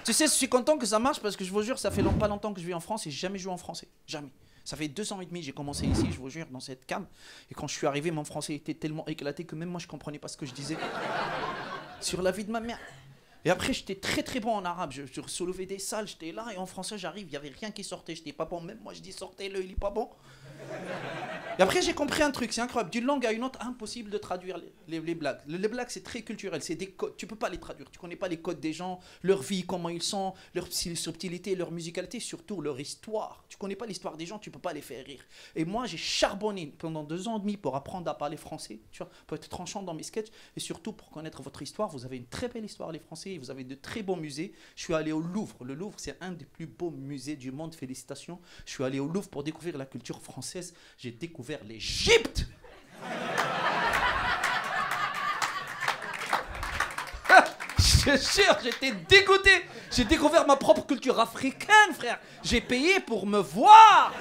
Tu sais, je suis content que ça marche parce que je vous jure, ça fait pas longtemps que je vis en France et j'ai jamais joué en français. Jamais. Ça fait 2 ans et demi, j'ai commencé ici, je vous jure, dans cette cam. Et quand je suis arrivé, mon français était tellement éclaté que même moi, je comprenais pas ce que je disais. Sur la vie de ma mère. Et après, j'étais très très bon en arabe. Je soulevais des salles, j'étais là. Et en français, j'arrive, il y avait rien qui sortait. J'étais pas bon. Même moi, je dis sortez-le, il est pas bon. Et après, j'ai compris un truc, c'est incroyable. D'une langue à une autre, impossible de traduire les blagues. Les blagues, c'est très culturel, c'est des codes. Tu peux pas les traduire. Tu connais pas les codes des gens, leur vie, comment ils sont, leur subtilité, leur musicalité, surtout leur histoire. Tu connais pas l'histoire des gens, tu peux pas les faire rire. Et moi, j'ai charbonné pendant 2 ans et demi pour apprendre à parler français, tu vois, pour être tranchant dans mes sketchs et surtout pour connaître votre histoire. Vous avez une très belle histoire, les Français. Vous avez de très beaux musées. Je suis allé au Louvre. Le Louvre, c'est un des plus beaux musées du monde. Félicitations. Je suis allé au Louvre pour découvrir la culture française. J'ai découvert l'Égypte. Je te jure, j'étais dégoûté. J'ai découvert ma propre culture africaine, frère. J'ai payé pour me voir.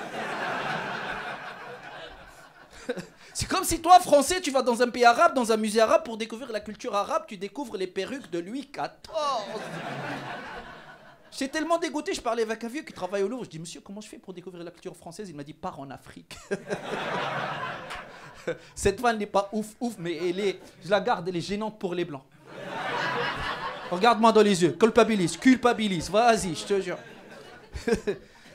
C'est comme si toi, français, tu vas dans un pays arabe, dans un musée arabe pour découvrir la culture arabe, tu découvres les perruques de Louis XIV. J'étais tellement dégoûté, je parlais avec un vieux qui travaille au Louvre. Je dis, monsieur, comment je fais pour découvrir la culture française? Il m'a dit, pars en Afrique. Cette vanne n'est pas ouf, mais je la garde, elle est gênante pour les blancs. Regarde-moi dans les yeux, culpabilise, vas-y, je te jure.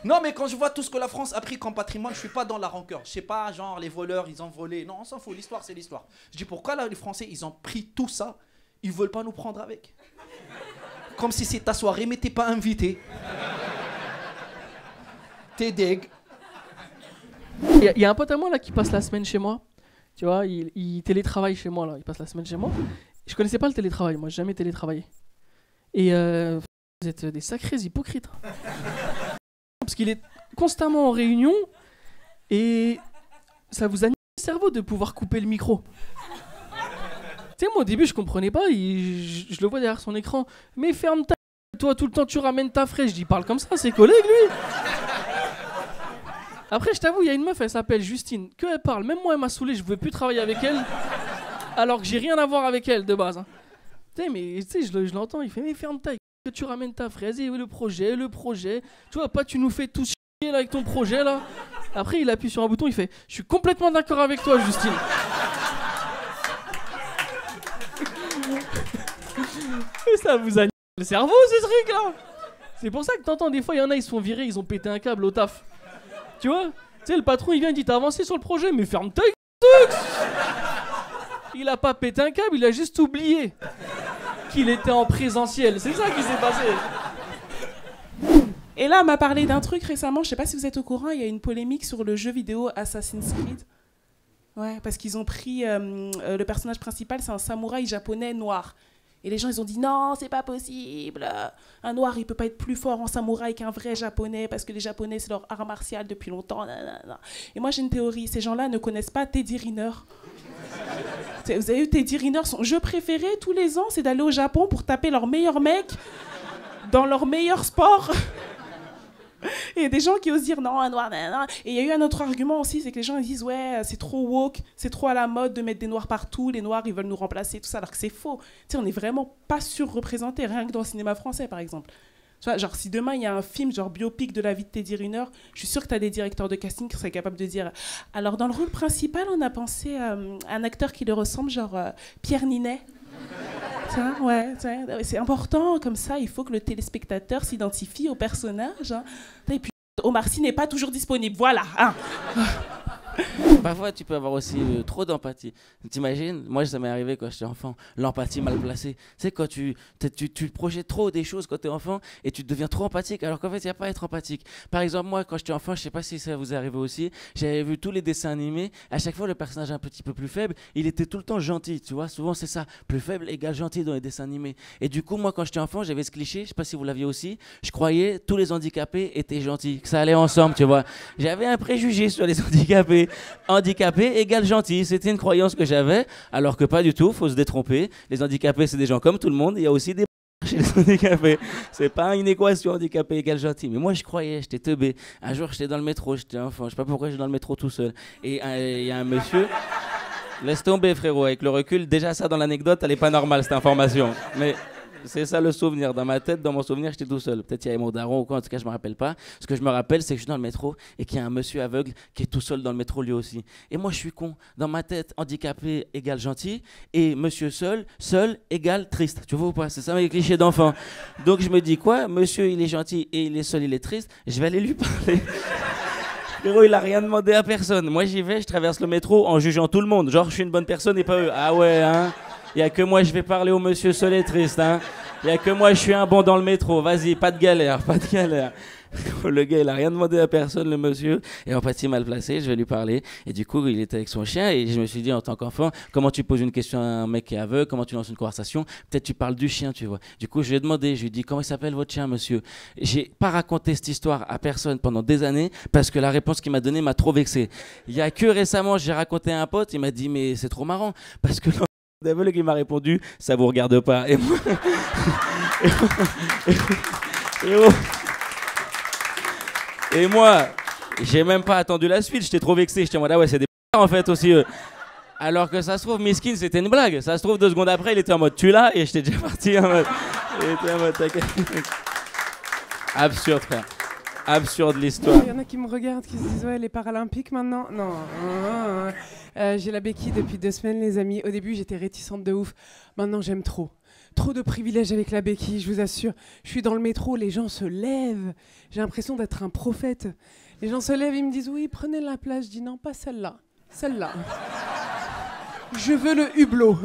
Non, mais quand je vois tout ce que la France a pris comme patrimoine, je suis pas dans la rancœur. Je sais pas, genre, les voleurs, ils ont volé. Non, on s'en fout, l'histoire, c'est l'histoire. Je dis, pourquoi là, les Français, ils ont pris tout ça, ils veulent pas nous prendre avec? Comme si c'est ta soirée, mais t'es pas invité. T'es deg. Il y a un pote à moi là qui passe la semaine chez moi. Tu vois, il télétravaille chez moi là. Il passe la semaine chez moi. Je connaissais pas le télétravail, moi, j'ai jamais télétravaillé. Et vous êtes des sacrés hypocrites. Parce qu'il est constamment en réunion et ça vous anime le cerveau de pouvoir couper le micro. Tu sais, moi au début je comprenais pas, je le vois derrière son écran. Mais ferme ta gueule, toi tout le temps tu ramènes ta fraîche. Je dis parle comme ça, c'est collègue lui. Après je t'avoue, il y a une meuf, elle s'appelle Justine. Que elle parle, même moi elle m'a saoulé, je veux plus travailler avec elle. Alors que j'ai rien à voir avec elle de base. Hein. Tu sais, mais tu sais, je l'entends, il fait mais ferme ta gueule, que tu ramènes ta fraise et le projet. Tu vois pas, tu nous fais tous chier là avec ton projet là. Après il appuie sur un bouton, il fait je suis complètement d'accord avec toi Justine. Et ça vous anime le cerveau ce truc là. C'est pour ça que t'entends des fois il y en a ils se font virer, ils ont pété un câble au taf. Tu vois, tu sais le patron il vient il dit t'as avancé sur le projet mais ferme ta gueule. Il a pas pété un câble, il a juste oublié qu'il était en présentiel. C'est ça qui s'est passé. Et là, on m'a parlé d'un truc récemment, je sais pas si vous êtes au courant, il y a une polémique sur le jeu vidéo Assassin's Creed. Ouais, parce qu'ils ont pris le personnage principal, c'est un samouraï japonais noir. Et les gens, ils ont dit non, c'est pas possible. Un noir, il peut pas être plus fort en samouraï qu'un vrai japonais parce que les japonais, c'est leur art martial depuis longtemps. Nanana. Et moi, j'ai une théorie. Ces gens-là ne connaissent pas Teddy Riner. Vous avez vu Teddy Riner, son jeu préféré tous les ans, c'est d'aller au Japon pour taper leurs meilleurs mecs dans leur meilleur sport. Et il y a des gens qui osent dire non, un noir, nanana. Et il y a eu un autre argument aussi, c'est que les gens ils disent ouais, c'est trop woke, c'est trop à la mode de mettre des noirs partout, les noirs ils veulent nous remplacer, tout ça, alors que c'est faux. Tu sais, on n'est vraiment pas surreprésenté, rien que dans le cinéma français par exemple. Tu vois, genre si demain il y a un film genre biopic de la vie de Teddy Riner, je suis sûre que tu as des directeurs de casting qui seraient capables de dire alors dans le rôle principal on a pensé à un acteur qui le ressemble, genre Pierre Ninet. Tiens, ouais, c'est important, comme ça il faut que le téléspectateur s'identifie au personnage. Hein. Et puis Omar Sy n'est pas toujours disponible, voilà. Hein. Parfois, tu peux avoir aussi trop d'empathie. T'imagines, moi, ça m'est arrivé quand j'étais enfant, l'empathie mal placée. Tu sais, quand tu projettes trop des choses quand t'es enfant et tu deviens trop empathique, alors qu'en fait, il n'y a pas à être empathique. Par exemple, moi, quand j'étais enfant, je sais pas si ça vous est arrivé aussi, j'avais vu tous les dessins animés. À chaque fois, le personnage un petit peu plus faible, il était tout le temps gentil, tu vois. Souvent, c'est ça, plus faible égale gentil dans les dessins animés. Et du coup, moi, quand j'étais enfant, j'avais ce cliché, je sais pas si vous l'aviez aussi, je croyais tous les handicapés étaient gentils, que ça allait ensemble, tu vois. J'avais un préjugé sur les handicapés. Handicapé égale gentil, c'était une croyance que j'avais, alors que pas du tout, faut se détromper. Les handicapés, c'est des gens comme tout le monde, il y a aussi des chez les handicapés. C'est pas une équation handicapé égale gentil. Mais moi, je croyais, j'étais teubé. Un jour, j'étais dans le métro, j'étais enfant, je sais pas pourquoi j'étais dans le métro tout seul. Et il y a un monsieur... Laisse tomber, frérot, avec le recul, déjà ça dans l'anecdote, elle est pas normale, cette information. Mais C'est ça le souvenir. Dans ma tête, dans mon souvenir, j'étais tout seul. Peut-être il y avait mon daron ou quoi, en tout cas, je me rappelle pas. Ce que je me rappelle, c'est que je suis dans le métro et qu'il y a un monsieur aveugle qui est tout seul dans le métro lui aussi. Et moi, je suis con. Dans ma tête, handicapé égale gentil et monsieur seul égale triste. Tu vois ou pas? C'est ça mes clichés d'enfant. Donc je me dis quoi? Monsieur, il est gentil et il est seul, il est triste. Je vais aller lui parler. Frérot, il a rien demandé à personne. Moi, j'y vais, je traverse le métro en jugeant tout le monde. Genre, je suis une bonne personne et pas eux. Ah ouais, hein? Il y a que moi, je vais parler au monsieur seul et triste, hein? Il y a que moi, je suis un bon dans le métro. Vas-y, pas de galère, pas de galère. Le gars, il a rien demandé à personne, le monsieur. Et empathie mal placée, je vais lui parler. Et du coup, il était avec son chien. Et je me suis dit, en tant qu'enfant, comment tu poses une question à un mec qui est aveugle? Comment tu lances une conversation? Peut-être tu parles du chien, tu vois. Du coup, je lui ai demandé, je lui ai dit, comment il s'appelle votre chien, monsieur? J'ai pas raconté cette histoire à personne pendant des années parce que la réponse qu'il m'a donnée m'a trop vexé. Il y a que récemment, j'ai raconté à un pote, il m'a dit, mais c'est trop marrant parce que l'aveugle, il m'a répondu, ça vous regarde pas. Et moi... Et moi, j'ai même pas attendu la suite, j'étais trop vexé, j'étais en mode ah ouais, c'est des en fait aussi. Alors que ça se trouve, Miskin, c'était une blague. Ça se trouve, 2 secondes après, il était en mode tu l'as et j'étais déjà parti en mode. Il était en mode t'inquiète. Absurde, frère. Absurde l'histoire. Il y en a qui me regardent, qui se disent ouais, les Paralympiques maintenant. Non. J'ai la béquille depuis 2 semaines, les amis. Au début, j'étais réticente de ouf. Maintenant, j'aime trop. Trop de privilèges avec la béquille, je vous assure. Je suis dans le métro, les gens se lèvent. J'ai l'impression d'être un prophète. Les gens se lèvent, ils me disent oui, prenez la place. Je dis non, pas celle-là. Celle-là. Je veux le hublot.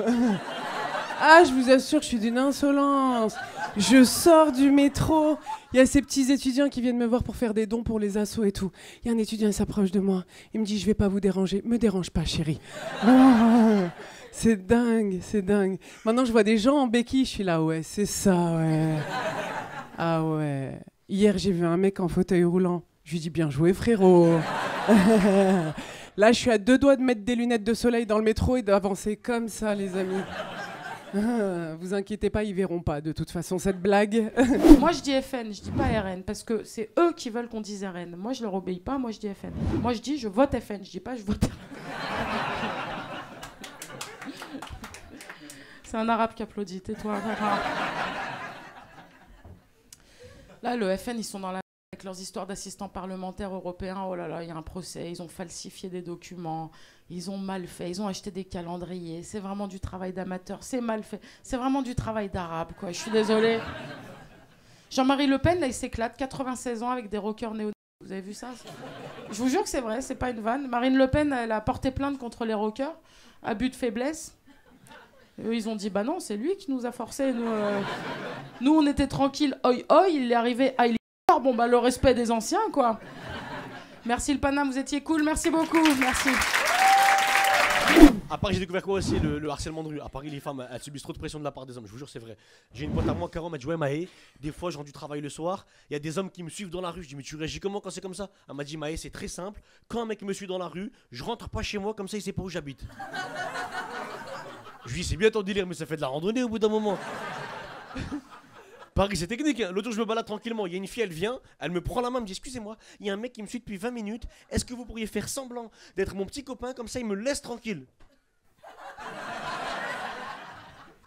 Ah, je vous assure, je suis d'une insolence. Je sors du métro. Il y a ces petits étudiants qui viennent me voir pour faire des dons pour les assos et tout. Il y a un étudiant qui s'approche de moi. Il me dit, je vais pas vous déranger. Me dérange pas, chérie. Oh, c'est dingue, c'est dingue. Maintenant, je vois des gens en béquille. Je suis là, ouais, c'est ça, ouais. Ah ouais. Hier, j'ai vu un mec en fauteuil roulant. Je lui dis, bien joué, frérot. Là, je suis à 2 doigts de mettre des lunettes de soleil dans le métro et d'avancer comme ça, les amis. Vous inquiétez pas, ils verront pas de toute façon cette blague. Moi je dis FN, je dis pas RN parce que c'est eux qui veulent qu'on dise RN. Moi je leur obéis pas, moi je dis FN. Moi je dis je vote FN, je dis pas je vote RN. C'est un arabe qui applaudit, tais-toi. Là le FN ils sont dans la avec leurs histoires d'assistants parlementaires européens. Oh là là, il y a un procès, ils ont falsifié des documents, ils ont mal fait, ils ont acheté des calendriers. C'est vraiment du travail d'amateur, c'est mal fait. C'est vraiment du travail d'arabe, quoi. Je suis désolée. Jean-Marie Le Pen, là, il s'éclate, 96 ans avec des rockers néo. Vous avez vu ça? Je vous jure que c'est vrai, c'est pas une vanne. Marine Le Pen, elle a porté plainte contre les rockers, abus de faiblesse. Et eux, ils ont dit, bah non, c'est lui qui nous a forcés. Nous on était tranquilles, oi oi, il est arrivé, bon bah le respect des anciens quoi. Merci le Paname, vous étiez cool, merci beaucoup, merci. À Paris, j'ai découvert quoi aussi, le harcèlement de rue. À Paris, les femmes, elles subissent trop de pression de la part des hommes, je vous jure, c'est vrai. J'ai une pote à moi, Caro, m'a dit ouais Maë, des fois je rentre du travail le soir, il y a des hommes qui me suivent dans la rue. Je dis mais tu réagis comment quand c'est comme ça? Elle m'a dit Maë, c'est très simple, quand un mec me suit dans la rue, je rentre pas chez moi, comme ça il sait pas où j'habite. Je lui dis c'est bien ton délire, mais ça fait de la randonnée au bout d'un moment. Paris, c'est technique, hein. L'autre jour je me balade tranquillement, il y a une fille, elle vient, elle me prend la main, elle me dit excusez-moi, il y a un mec qui me suit depuis 20 minutes, est-ce que vous pourriez faire semblant d'être mon petit copain, comme ça il me laisse tranquille?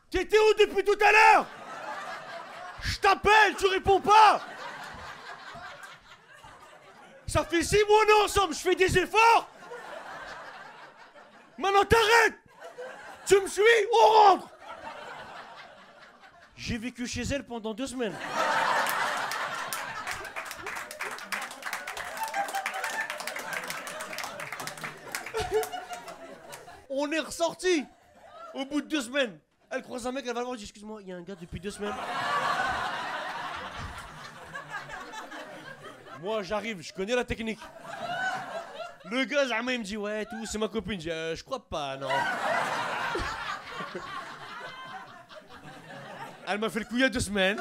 T'étais où depuis tout à l'heure? Je t'appelle, tu réponds pas. Ça fait 6 mois on est ensemble, je fais des efforts. Maintenant t'arrêtes. Tu me suis, on rentre. J'ai vécu chez elle pendant 2 semaines. On est ressorti. Au bout de 2 semaines. Elle croise un mec, elle va le voir, elle dit excuse-moi, il y a un gars depuis 2 semaines. Moi j'arrive, je connais la technique. Le gars, il me dit ouais, tout, c'est ma copine. Je dis je crois pas, non. Elle m'a fait le coup il y a 2 semaines.